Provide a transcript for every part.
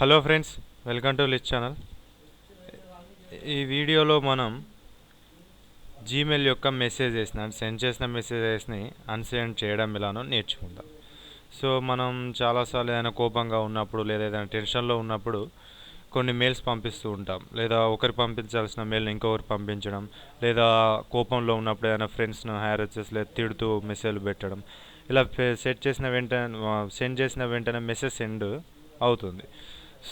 Hello friends, welcome to list channel. ఈ వీడియోలో మనం జీమెయిల్ యొక్క మెసేజెస్ని అంటే సెండ్ చేసిన మెసేజెస్ని అన్సెండ్ చేయడం ఎలానో నేర్చుకుందాం. సో మనం చాలాసార్లు ఏదైనా కోపంగా ఉన్నప్పుడు లేదా ఏదైనా టెన్షన్లో ఉన్నప్పుడు కొన్ని మెయిల్స్ పంపిస్తూ ఉంటాం. లేదా ఒకరు పంపించాల్సిన మెయిల్ని ఇంకొకరు పంపించడం, లేదా కోపంలో ఉన్నప్పుడు ఏదైనా ఫ్రెండ్స్ను హ్యారెస్ చేసి లేదా తిడుతూ మెసేజ్లు పెట్టడం. ఇలా సెండ్ చేసిన వెంటనే మెసేజ్ సెండ్ అవుతుంది.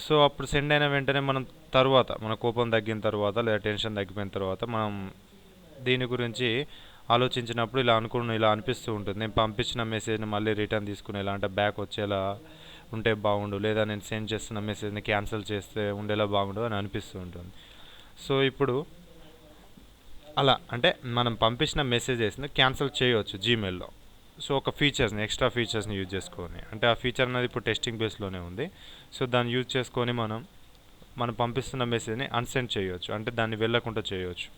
సో అప్పుడు సెండ్ అయిన వెంటనే మనం తర్వాత మన కోపం తగ్గిన తర్వాత లేదా టెన్షన్ తగ్గిపోయిన తర్వాత మనం దీని గురించి ఆలోచించినప్పుడు ఇలా అనిపిస్తూ ఉంటుంది. నేను పంపించిన మెసేజ్ని మళ్ళీ రిటర్న్ తీసుకునేలా అంటే బ్యాక్ వచ్చేలా ఉంటే బాగుండు, లేదా నేను సెండ్ చేస్తున్న మెసేజ్ని క్యాన్సిల్ చేస్తే ఉండేలా బాగుండు అని అనిపిస్తూ ఉంటుంది. సో ఇప్పుడు అలా అంటే మనం పంపించిన మెసేజెస్ని క్యాన్సిల్ చేయవచ్చు జీమెయిల్లో. సో ఒక ఎక్స్ట్రా ఫీచర్స్ని యూజ్ చేసుకొని, అంటే ఆ ఫీచర్ అనేది ఇప్పుడు టెస్టింగ్ బేస్లోనే ఉంది. సో దాన్ని యూజ్ చేసుకొని మనం పంపిస్తున్న మెసేజ్ని అన్సెండ్ చేయవచ్చు, అంటే దాన్ని వెళ్ళకుండా చేయవచ్చు.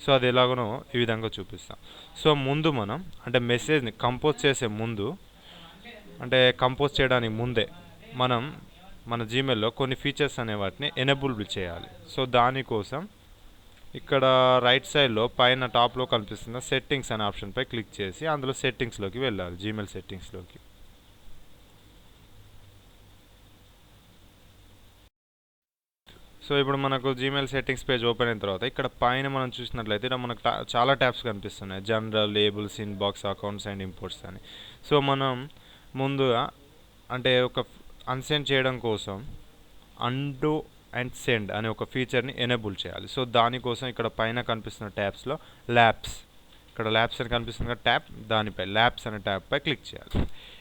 సో అది ఎలాగనో ఈ విధంగా చూపిస్తాం. సో ముందు మనం అంటే మెసేజ్ని కంపోజ్ చేసే ముందు, అంటే కంపోజ్ చేయడానికి ముందే మనం మన జీమెయిల్లో కొన్ని ఫీచర్స్ అనే వాటిని ఎనేబుల్ చేయాలి. సో దానికోసం ఇక్కడ రైట్ సైడ్లో పైన టాప్లో కనిపిస్తున్న సెట్టింగ్స్ అనే ఆప్షన్పై క్లిక్ చేసి అందులో సెట్టింగ్స్లోకి వెళ్ళాలి, జీమెయిల్ సెట్టింగ్స్లోకి. సో ఇప్పుడు మనకు జీమెయిల్ సెట్టింగ్స్ పేజ్ ఓపెన్ అయిన తర్వాత ఇక్కడ పైన మనం చూసినట్లయితే ఇక్కడ మనకు చాలా ట్యాబ్స్ కనిపిస్తున్నాయి. General, labels, inbox, accounts and imports అని. సో మనం ముందుగా అంటే ఒక అన్సెండ్ చేయడం కోసం అండో అండ్ సెండ్ అనే ఒక ఫీచర్ని ఎనేబుల్ చేయాలి. సో దానికోసం ఇక్కడ పైన కనిపిస్తున్న ట్యాబ్స్లో ల్యాబ్స్, ఇక్కడ ల్యాబ్స్ అని కనిపిస్తుంది ట్యాబ్, దానిపై ల్యాబ్స్ అనే ట్యాబ్పై క్లిక్ చేయాలి.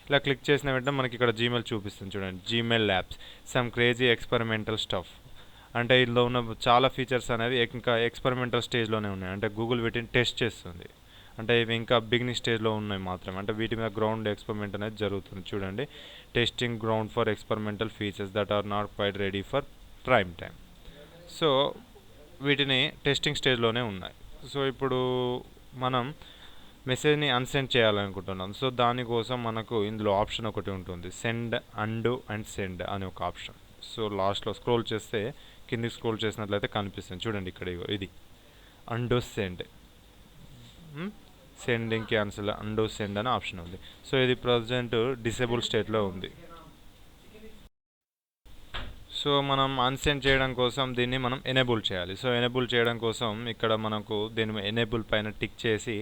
ఇలా క్లిక్ చేసిన వెంటనే మనకి ఇక్కడ జీమెయిల్ చూపిస్తుంది చూడండి, Gmail labs some crazy experimental stuff. అంటే ఇందులో ఉన్న చాలా ఫీచర్స్ అనేది ఇంకా ఎక్స్పెరిమెంటల్ స్టేజ్లోనే ఉన్నాయి. అంటే గూగుల్ వీటిని టెస్ట్ చేస్తుంది, అంటే ఇవి ఇంకా బిగినింగ్ స్టేజ్లో ఉన్నాయి మాత్రమే. అంటే వీటి మీద గ్రౌండ్ ఎక్స్పెరిమెంట్ అనేది జరుగుతుంది చూడండి. Testing ground for experimental features that are not quite ready for prime time. So వీటిని టెస్టింగ్ స్టేజ్లోనే ఉన్నాయి. సో ఇప్పుడు మనం మెసేజ్ని అన్సెండ్ చేయాలనుకుంటున్నాం. సో దానికోసం మనకు ఇందులో ఆప్షన్ ఒకటి ఉంటుంది, సెండ్, అండు అండ్ సెండ్ అనే ఒక ఆప్షన్. సో లాస్ట్లో స్క్రోల్ చేస్తే, కిందికి స్క్రోల్ చేసినట్లయితే కనిపిస్తుంది చూడండి, ఇక్కడ ఇది and send, sending cancel, and send అనే ఆప్షన్ ఉంది. సో ఇది ప్రజెంట్ డిసేబుల్ స్టేట్లో ఉంది. సో మనం అన్సెండ్ చేయడం కోసం దీన్ని మనం ఎనేబుల్ చేయాలి. సో ఎనేబుల్ చేయడం కోసం ఇక్కడ మనకు దీన్ని ఎనేబుల్ పైన టిక్ చేసి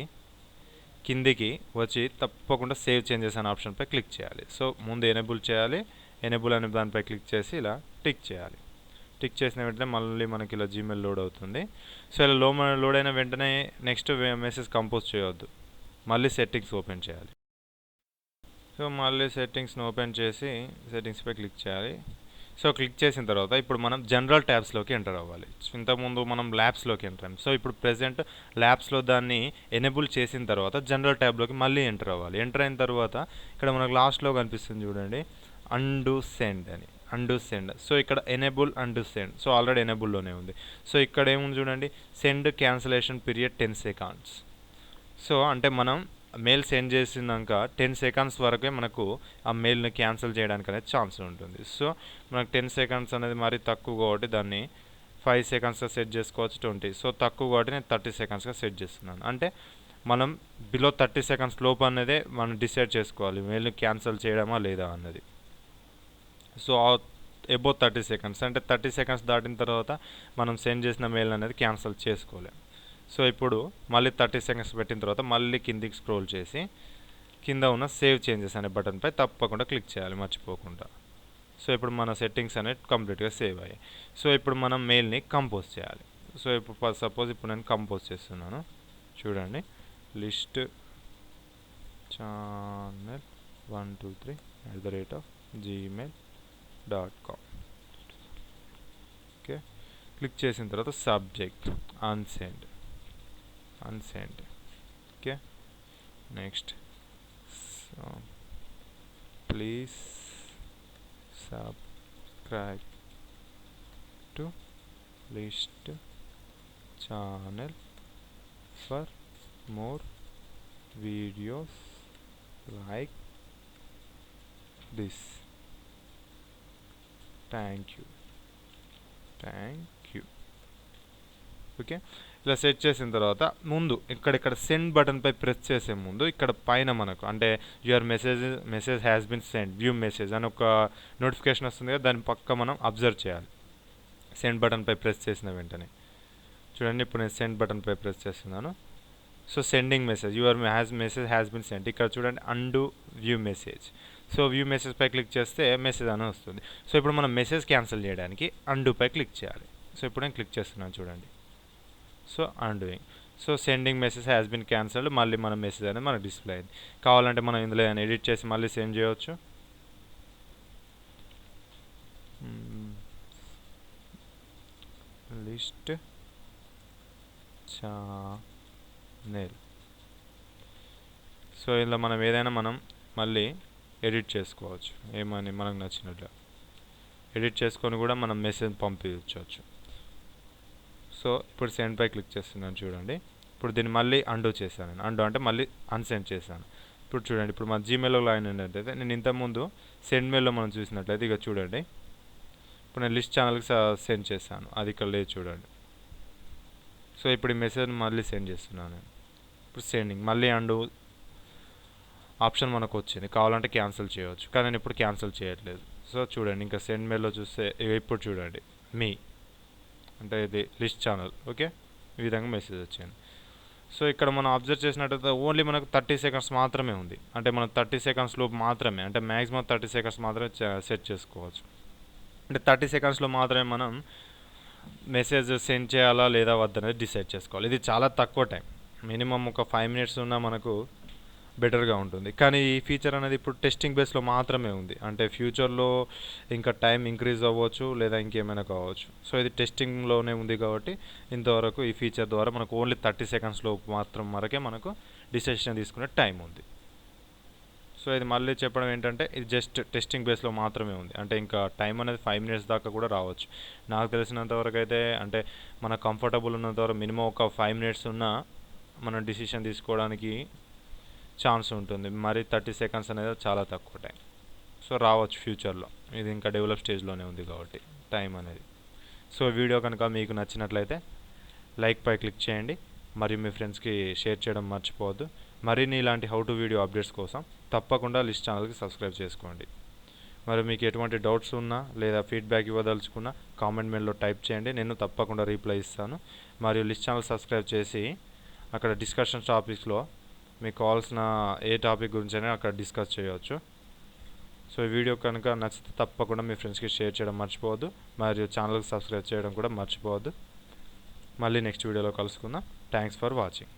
కిందికి వచ్చి తప్పకుండా సేవ్ చేంజెస్ అనే ఆప్షన్పై క్లిక్ చేయాలి. సో ముందు ఎనేబుల్ చేయాలి, ఎనేబుల్ అనే దానిపై క్లిక్ చేసి ఇలా టిక్ చేయాలి. టిక్ చేసిన వెంటనే మళ్ళీ మనకి ఇలా జీమెయిల్ లోడ్ అవుతుంది. సో ఇలా లోడ్ అయిన వెంటనే నెక్స్ట్ మెసేజ్ కంపోజ్ చేయవద్దు, మళ్ళీ సెట్టింగ్స్ ఓపెన్ చేయాలి. సో మళ్ళీ సెట్టింగ్స్ని ఓపెన్ చేసి సెట్టింగ్స్పై క్లిక్ చేయాలి. సో క్లిక్ చేసిన తర్వాత ఇప్పుడు మనం జనరల్ ట్యాబ్స్లోకి ఎంటర్ అవ్వాలి. ఇంతకుముందు మనం ల్యాబ్స్లోకి ఎంటర్ అయ్యాం. సో ఇప్పుడు ప్రెజెంట్ ల్యాబ్స్లో దాన్ని ఎనేబుల్ చేసిన తర్వాత జనరల్ ట్యాబ్లోకి మళ్ళీ ఎంటర్ అవ్వాలి. ఎంటర్ అయిన తర్వాత ఇక్కడ మనకు లాస్ట్లో కనిపిస్తుంది చూడండి, అండు సెండ్ అని, అండు సెండ్. సో ఇక్కడ enable undo send, so already ఎనేబుల్లోనే ఉంది. సో ఇక్కడ ఏముంది చూడండి, send cancellation period 10 seconds. So అంటే మనం మెయిల్ సెండ్ చేసినాక 10 seconds వరకే మనకు ఆ మెయిల్ని క్యాన్సిల్ చేయడానికి అనేది ఛాన్స్ ఉంటుంది. సో మనకు 10 seconds అనేది మరీ తక్కువ కాబట్టి దాన్ని 5 secondsగా సెట్ చేసుకోవచ్చు, 20. సో తక్కువ కాబట్టి నేను 30 secondsగా సెట్ చేస్తున్నాను. అంటే మనం బిలో 30 seconds లోపు అనేది మనం డిసైడ్ చేసుకోవాలి మెయిల్ని క్యాన్సిల్ చేయడమా లేదా అన్నది. సో అబౌవ్ 30 seconds అంటే 30 seconds దాటిన తర్వాత మనం సెండ్ చేసిన మెయిల్ అనేది క్యాన్సిల్ చేసుకోలేం. సో ఇప్పుడు మళ్ళీ 30 seconds పెట్టిన తర్వాత మళ్ళీ కిందికి స్క్రోల్ చేసి కింద ఉన్న సేవ్ చేంజెస్ అనే బటన్పై తప్పకుండా క్లిక్ చేయాలి మర్చిపోకుండా. సో ఇప్పుడు మన సెట్టింగ్స్ అనేవి కంప్లీట్గా సేవ్ అయ్యాయి. సో ఇప్పుడు మనం మెయిల్ని కంపోజ్ చేయాలి. సో ఇప్పుడు సపోజ్ ఇప్పుడు నేను కంపోజ్ చేస్తున్నాను చూడండి, list channel 123@gmail.com. Okay, click చేసిన తర్వాత subject unsend, okay. Next, so please subscribe to list channel for more videos like this. Thank you thank you. Okay, ఇలా సెట్ చేసిన తర్వాత ముందు ఇక్కడ సెండ్ బటన్పై ప్రెస్ చేసే ముందు ఇక్కడ పైన మనకు అంటే your message has been send view message అని ఒక నోటిఫికేషన్ వస్తుంది కదా, దాని పక్క మనం అబ్జర్వ్ చేయాలి సెండ్ బటన్పై ప్రెస్ చేసిన వెంటనే. చూడండి, ఇప్పుడు నేను సెండ్ బటన్పై ప్రెస్ చేస్తున్నాను. So sending message your message has been send. ఇక్కడ చూడండి undo view message. So view message పై క్లిక్ చేస్తే మెసేజ్ అని వస్తుంది. సో ఇప్పుడు మనం మెసేజ్ క్యాన్సిల్ చేయడానికి అండు పై క్లిక్ చేయాలి. సో ఇప్పుడు నేను క్లిక్ చేస్తున్నాను చూడండి. So undoing. So sending message has been cancelled. మళ్ళీ మన మెసేజ్ అనేది మనకు డిస్ప్లే అయింది. కావాలంటే మనం ఇందులో ఏదైనా ఎడిట్ చేసి మళ్ళీ సెండ్ చేయవచ్చు. List channel. సో ఇందులో మనం ఏదైనా మనం మళ్ళీ ఎడిట్ చేసుకోవచ్చు, ఏమని మనకు నచ్చినట్లు ఎడిట్ చేసుకొని కూడా మనం మెసేజ్ పంపించవచ్చు. సో ఇప్పుడు సెండ్ పై క్లిక్ చేస్తున్నాను చూడండి. ఇప్పుడు దీన్ని మళ్ళీ అండూ చేశాను. అండూ అంటే మళ్ళీ అన్సెండ్ చేశాను. ఇప్పుడు చూడండి, ఇప్పుడు మన జీమెయిల్లో లాగిన్ అయినట్టయితే నేను ఇంతకుముందు సెండ్ మెయిల్లో మనం చూసినట్లయితే ఇక చూడండి, ఇప్పుడు నేను లిస్ట్ ఛానల్కి సెండ్ చేశాను, అది ఇక్కడ లేదు చూడండి. సో ఇప్పుడు ఈ మెసేజ్ మళ్ళీ సెండ్ చేస్తున్నాను. ఇప్పుడు సెండింగ్ మళ్ళీ అండూ ఆప్షన్ మనకు వచ్చింది, కావాలంటే క్యాన్సిల్ చేయవచ్చు, కానీ నేను ఇప్పుడు క్యాన్సిల్ చేయట్లేదు. సో చూడండి, ఇంకా సెండ్ మెయిల్లో చూస్తే ఇప్పుడు చూడండి మీ అంటే ఇది లిస్ట్ ఛానల్. ఓకే, ఈ విధంగా మెసేజ్ వచ్చింది. సో ఇక్కడ మనం అబ్జర్వ్ చేసినట్టయితే ఓన్లీ మనకు 30 సెకండ్స్ మాత్రమే ఉంది. అంటే మనం 30 సెకండ్స్ లోపు మాత్రమే, అంటే మ్యాక్సిమం 30 సెకండ్స్ మాత్రమే సెట్ చేసుకోవచ్చు. అంటే 30 సెకండ్స్లో మాత్రమే మనం మెసేజ్ సెండ్ చేయాలా లేదా వద్దనేది డిసైడ్ చేసుకోవాలి. ఇది చాలా తక్కువ టైం, మినిమం ఒక 5 మినిట్స్ ఉన్నా మనకు బెటర్గా ఉంటుంది. కానీ ఈ ఫీచర్ అనేది ఇప్పుడు టెస్టింగ్ బేస్లో మాత్రమే ఉంది. అంటే ఫ్యూచర్లో ఇంకా టైం ఇంక్రీజ్ అవ్వచ్చు లేదా ఇంకేమైనా కావచ్చు. సో ఇది టెస్టింగ్లోనే ఉంది కాబట్టి ఇంతవరకు ఈ ఫీచర్ ద్వారా మనకు ఓన్లీ 30 సెకండ్స్లో మాత్రం వరకే మనకు డిసిషన్ తీసుకునే టైం ఉంది. సో ఇది మళ్ళీ చెప్పడం ఏంటంటే ఇది జస్ట్ టెస్టింగ్ బేస్లో మాత్రమే ఉంది. అంటే ఇంకా టైం అనేది 5 మినిట్స్ దాకా కూడా రావచ్చు. నాకు తెలిసినంత వరకు అయితే అంటే మన కంఫర్టబుల్ ఉన్నంత వరకు మినిమం ఒక 5 మినిట్స్ ఉన్నా మనం డిసిషన్ తీసుకోవడానికి ఛాన్స్ ఉంటుంది. మరి 30 సెకండ్స్ అనేది చాలా తక్కువ టైం. సో రావచ్చు ఫ్యూచర్లో, ఇది ఇంకా డెవలప్ స్టేజ్లోనే ఉంది కాబట్టి టైం అనేది. సో వీడియో కనుక మీకు నచ్చినట్లయితే లైక్ పై క్లిక్ చేయండి, మరియు మీ ఫ్రెండ్స్కి షేర్ చేయడం మర్చిపోవద్దు. మరిన్ని ఇలాంటి హౌ టు వీడియో అప్డేట్స్ కోసం తప్పకుండా లిస్ట్ ఛానల్కి సబ్స్క్రైబ్ చేసుకోండి. మరి మీకు ఎటువంటి డౌట్స్ ఉన్నా లేదా ఫీడ్బ్యాక్ ఇవ్వదలుచుకున్నా కామెంట్ మెయిల్లో టైప్ చేయండి, నేను తప్పకుండా రిప్లై ఇస్తాను. మరియు లిస్ట్ ఛానల్ సబ్స్క్రైబ్ చేసి అక్కడ డిస్కషన్ టాపిక్స్లో మీకు కావాల్సిన ఏ టాపిక్ గురించైనా అక్కడ డిస్కస్ చేయవచ్చు. సో ఈ వీడియో కనుక నచ్చితే తప్పకుండా మీ ఫ్రెండ్స్కి షేర్ చేయడం మర్చిపోవద్దు, మరియు ఛానల్కి సబ్స్క్రైబ్ చేయడం కూడా మర్చిపోవద్దు. మళ్ళీ నెక్స్ట్ వీడియోలో కలుసుకుందాం. Thanks for watching.